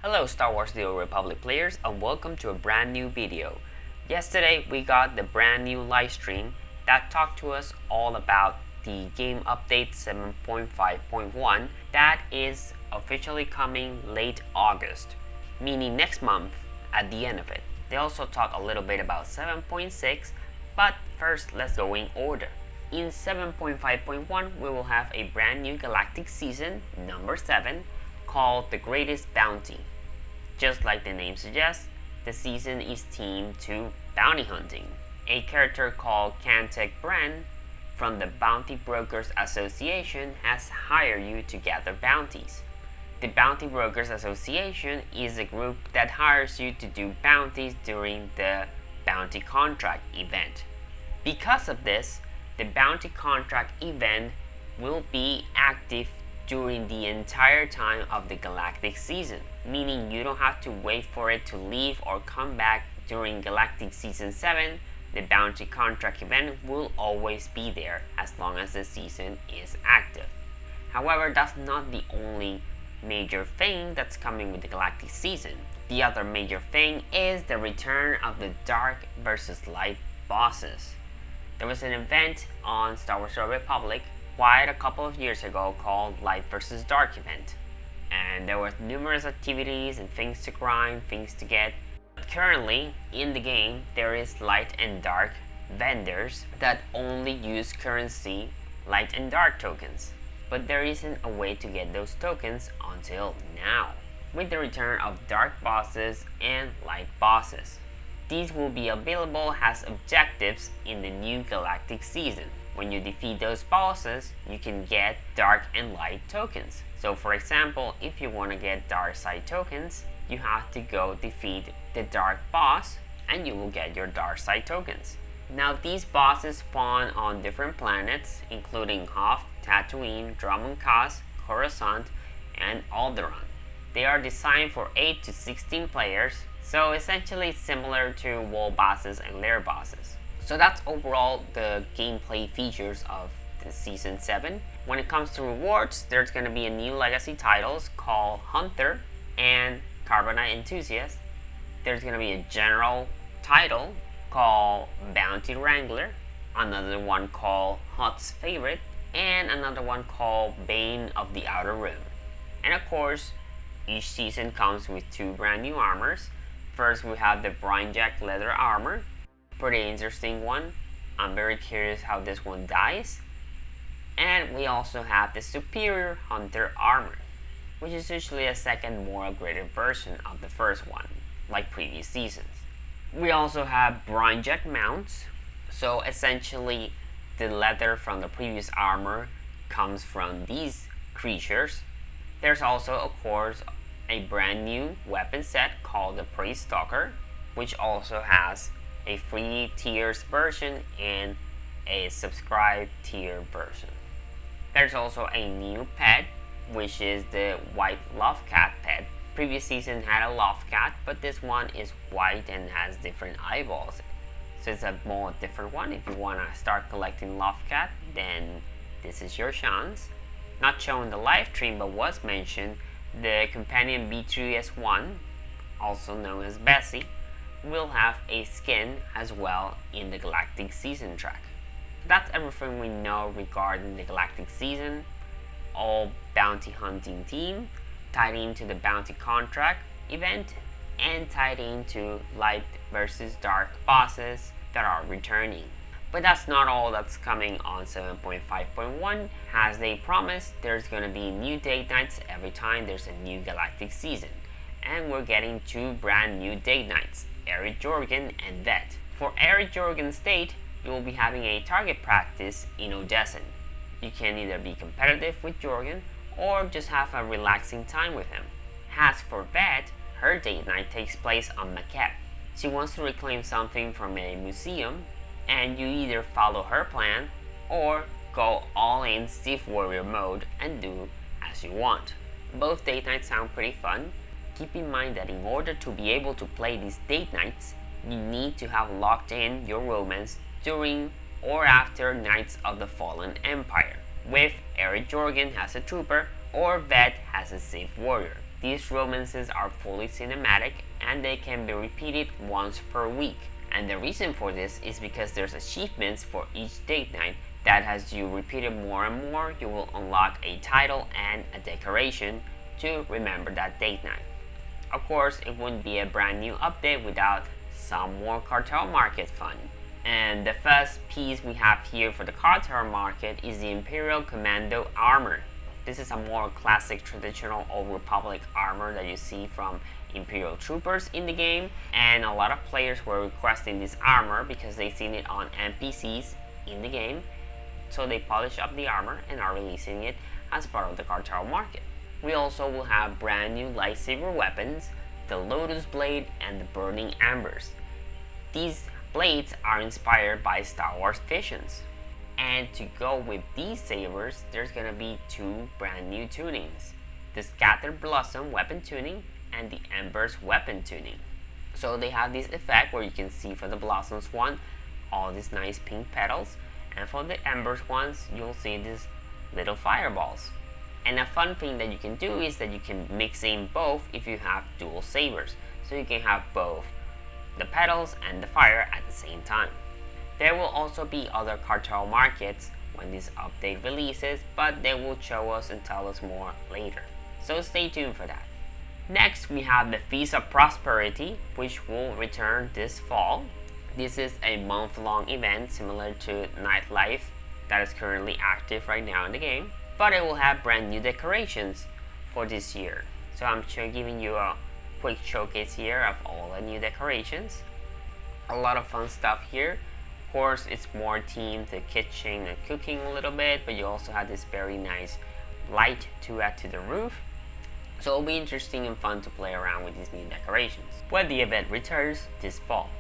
Hello Star Wars The Old Republic players and welcome to a brand new video. Yesterday we got the brand new live stream that talked to us all about the game update 7.5.1 that is officially coming late August, meaning next month at the end of it. They also talk a little bit about 7.6, but first let's go in order. In 7.5.1 we will have a brand new Galactic season, number 7, called The Greatest Bounty. Just like the name suggests, the season is themed to bounty hunting. A character called Cantek Bran from the Bounty Brokers Association has hired you to gather bounties. The Bounty Brokers Association is a group that hires you to do bounties during the bounty contract event. Because of this, the bounty contract event will be active during the entire time of the Galactic season, meaning you don't have to wait for it to leave or come back during Galactic Season 7. The bounty contract event will always be there as long as the season is active. However, that's not the only major thing that's coming with the Galactic season. The other major thing is the return of the Dark versus Light bosses. There was an event on Star Wars The Old Republic quite a couple of years ago called Light vs Dark event, and there were numerous activities and things to grind, things to get. But currently in the game there is Light and Dark vendors that only use currency Light and Dark tokens, but there isn't a way to get those tokens until now, with the return of Dark bosses and Light bosses. These will be available as objectives in the new Galactic season. When you defeat those bosses, you can get Dark and Light tokens. So for example, if you want to get Dark Side tokens, you have to go defeat the Dark boss and you will get your Dark Side tokens. Now these bosses spawn on different planets, including Hoth, Tatooine, Dromund Kaas, Coruscant, and Alderaan. They are designed for 8 to 16 players, so essentially similar to wall bosses and lair bosses. So that's overall the gameplay features of the Season 7. When it comes to rewards, there's going to be a new legacy titles called Hunter and Carbonite Enthusiast. There's going to be a general title called Bounty Wrangler, another one called Hutt's Favorite, and another one called Bane of the Outer Rim. And of course, each season comes with 2 brand new armors. First we have the Brine Jack leather armor. Pretty interesting one. I'm very curious how this one dies. And we also have the Superior Hunter armor, which is usually a second, more upgraded version of the first one, like previous seasons. We also have Brine Jack mounts. So essentially the leather from the previous armor comes from these creatures. There's also of course a brand new weapon set called the Praise Stalker, which also has a free tiers version and a subscribe tier version. There's also a new pet, which is the white loth-cat pet. Previous season had a loth-cat, but this one is white and has different eyeballs. So it's a more different one. If you want to start collecting loth-cat, then this is your chance. Not shown in the live stream but was mentioned, the companion B3S1, also known as Bessie, will have a skin as well in the Galactic season track. That's everything we know regarding the Galactic season. All bounty hunting team, tied into the bounty contract event, and tied into Light versus Dark bosses that are returning. But that's not all that's coming on 7.5.1. As they promised, there's gonna be new date nights every time there's a new Galactic season. And we're getting 2 brand new date nights, Aric Jorgan and Vette. For Aric Jorgan's date, you will be having a target practice in Odessen. You can either be competitive with Jorgan or just have a relaxing time with him. As for Vette, her date night takes place on Maquette. She wants to reclaim something from a museum, and you either follow her plan or go all in Sith Warrior mode and do as you want. Both date nights sound pretty fun. Keep in mind that in order to be able to play these date nights, you need to have locked in your romance during or after Knights of the Fallen Empire, with Aric Jorgan as a trooper or Vette as a Sith Warrior. These romances are fully cinematic and they can be repeated once per week. And the reason for this is because there's achievements for each date night that as you repeat it more and more, you will unlock a title and a decoration to remember that date night. Of course, it wouldn't be a brand new update without some more Cartel Market fun. And the first piece we have here for the Cartel Market is the Imperial Commando armor. This is a more classic traditional Old Republic armor that you see from Imperial troopers in the game, and a lot of players were requesting this armor because they've seen it on NPCs in the game, so they polish up the armor and are releasing it as part of the Cartel Market. We also will have brand new lightsaber weapons, the Lotus Blade and the Burning Embers. These blades are inspired by Star Wars visions. And to go with these sabers, there's gonna be two brand new tunings. The Scattered Blossom weapon tuning and the Embers weapon tuning. So they have this effect where you can see for the Blossoms one, all these nice pink petals, and for the Embers ones, you'll see these little fireballs. And a fun thing that you can do is that you can mix in both if you have dual sabers. So you can have both the petals and the fire at the same time. There will also be other Cartel Markets when this update releases, but they will show us and tell us more later. So stay tuned for that. Next, we have the Feast of Prosperity, which will return this fall. This is a month-long event similar to Nightlife that is currently active right now in the game, but it will have brand new decorations for this year. So I'm giving you a quick showcase here of all the new decorations. A lot of fun stuff here. Of course, it's more themed to kitchen and cooking a little bit, but you also have this very nice light to add to the roof. So it'll be interesting and fun to play around with these new decorations when the event returns this fall.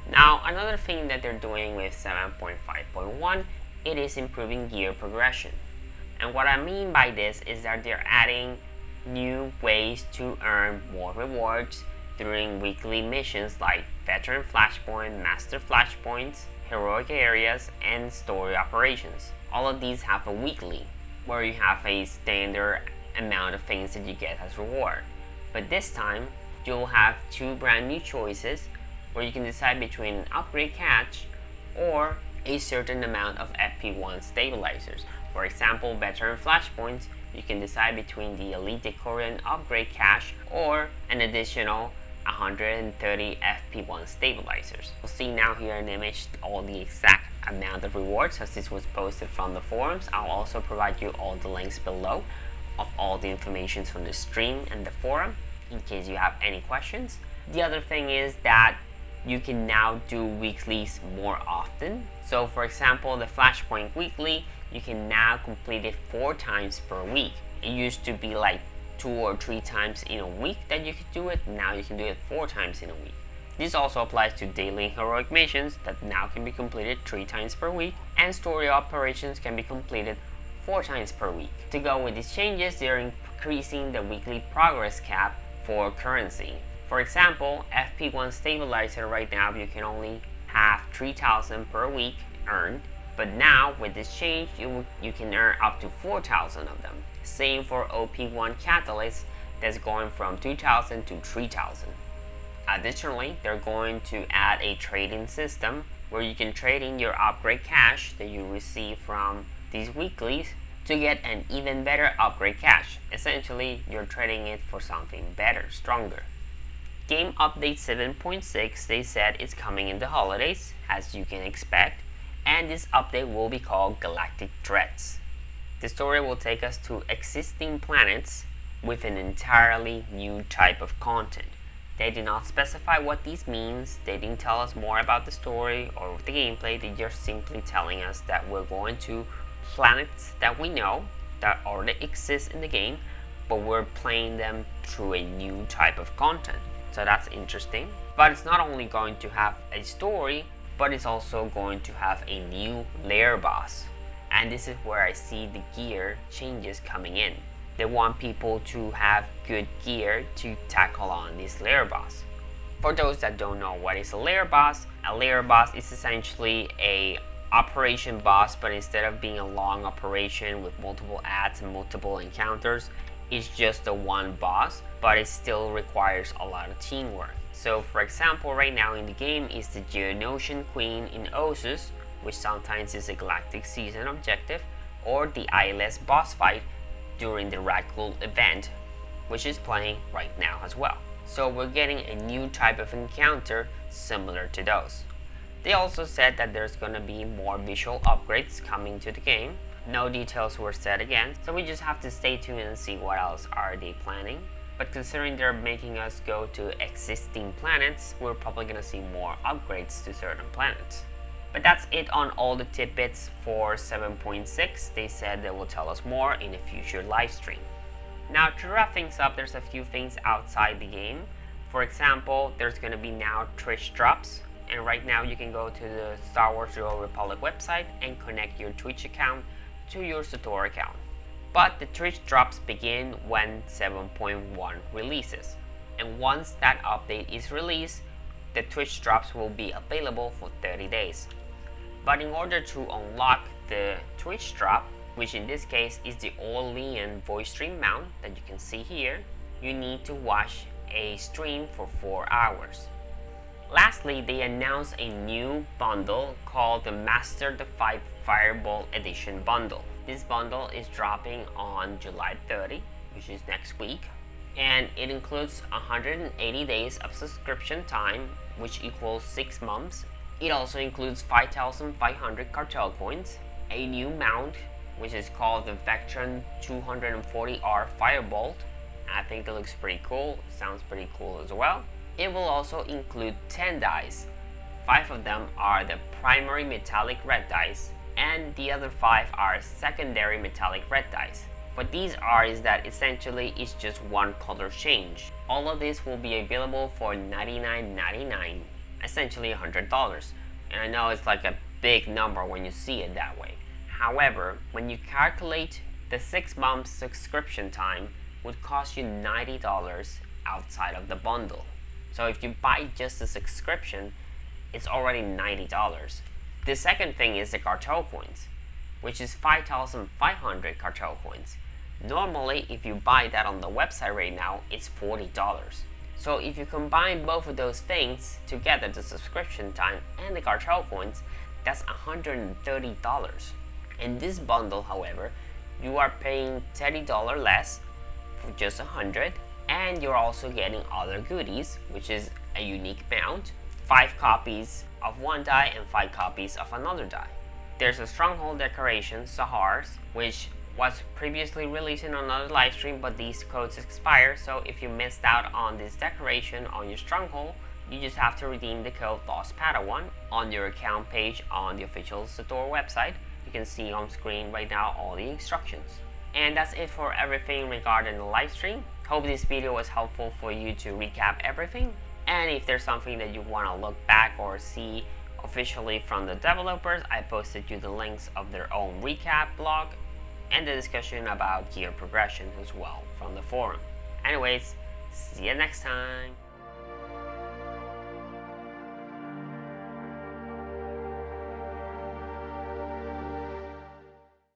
Now, another thing that they're doing with 7.5.1, it is improving gear progression. And what I mean by this is that they're adding new ways to earn more rewards during weekly missions like Veteran Flashpoint, Master Flashpoints, Heroic Areas, and Story Operations. All of these have a weekly, where you have a standard amount of things that you get as reward. But this time, you'll have two brand new choices where you can decide between an upgrade catch or a certain amount of FP1 stabilizers. For example, Veteran Flashpoints, you can decide between the Elite Decorian upgrade cache or an additional 130 FP1 stabilizers. We'll see now here an image all the exact amount of rewards as this was posted from the forums. I'll also provide you all the links below of all the information from the stream and the forum in case you have any questions. The other thing is that you can now do weeklies more often. So for example, the Flashpoint weekly, you can now complete it 4 times per week. It used to be like 2 or 3 times in a week that you could do it. Now you can do it 4 times in a week. This also applies to daily heroic missions that now can be completed 3 times per week, and story operations can be completed 4 times per week. To go with these changes, they're increasing the weekly progress cap for currency. For example, FP1 stabilizer right now you can only have 3,000 per week earned, but now with this change you can earn up to 4,000 of them. Same for OP1 catalyst that's going from 2,000 to 3,000. Additionally, they're going to add a trading system where you can trade in your upgrade cash that you receive from these weeklies to get an even better upgrade cash. Essentially, you're trading it for something better, stronger. Game Update 7.6, they said it's coming in the holidays, as you can expect, and this update will be called Galactic Threats. The story will take us to existing planets with an entirely new type of content. They did not specify what this means, they didn't tell us more about the story or the gameplay, they're just simply telling us that we're going to planets that we know that already exist in the game, but we're playing them through a new type of content. So that's interesting. But it's not only going to have a story, but it's also going to have a new Lair boss. And this is where I see the gear changes coming in. They want people to have good gear to tackle on this Lair boss. For those that don't know what is a Lair boss is essentially a operation boss, but instead of being a long operation with multiple ads and multiple encounters, is just the one boss, but it still requires a lot of teamwork. So for example, right now in the game is the Geonosian Queen in Osus, which sometimes is a Galactic season objective, or the ILS boss fight during the Ragul event, which is playing right now as well. So we're getting a new type of encounter similar to those. They also said that there's gonna be more visual upgrades coming to the game. No details were said again, so we just have to stay tuned and see what else are they planning. But considering they're making us go to existing planets, we're probably gonna see more upgrades to certain planets. But that's it on all the tidbits for 7.6. They said they will tell us more in a future live stream. Now to wrap things up, there's a few things outside the game. For example, there's gonna be now Twitch drops. And right now you can go to the Star Wars The Old Republic website and connect your Twitch account to your SWTOR account. But the Twitch drops begin when 7.1 releases. And once that update is released, the Twitch drops will be available for 30 days. But in order to unlock the Twitch drop, which in this case is the Orlean voice stream mount that you can see here, you need to watch a stream for 4 hours. Lastly, they announced a new bundle called the Master the Fight Fireball Edition bundle. This bundle is dropping on July 30, which is next week, and it includes 180 days of subscription time, which equals 6 months. It also includes 5,500 Cartel coins, a new mount, which is called the Veteran 240R Firebolt. I think that looks pretty cool, sounds pretty cool as well. It will also include 10 dice. 5 of them are the primary metallic red dice, and the other 5 are secondary metallic red dice. What these are is that essentially it's just one color change. All of this will be available for $99.99, essentially $100. And I know it's like a big number when you see it that way. However, when you calculate the 6 months subscription time would cost you $90 outside of the bundle. So if you buy just the subscription, it's already $90. The second thing is the Cartel coins, which is 5,500 Cartel coins. Normally, if you buy that on the website right now, it's $40. So if you combine both of those things together, the subscription time and the Cartel coins, that's $130. In this bundle, however, you are paying $30 less for just $100, and you're also getting other goodies, which is a unique mount, 5 copies of one die and 5 copies of another die. There's a stronghold decoration, SWTOR, which was previously released in another livestream, but these codes expire, so if you missed out on this decoration on your stronghold, you just have to redeem the code LostPadawan on your account page on the official SWTOR website. You can see on screen right now all the instructions. And that's it for everything regarding the live stream. Hope this video was helpful for you to recap everything. And if there's something that you want to look back or see officially from the developers, I posted you the links of their own recap blog and the discussion about gear progression as well from the forum. Anyways, see you next time.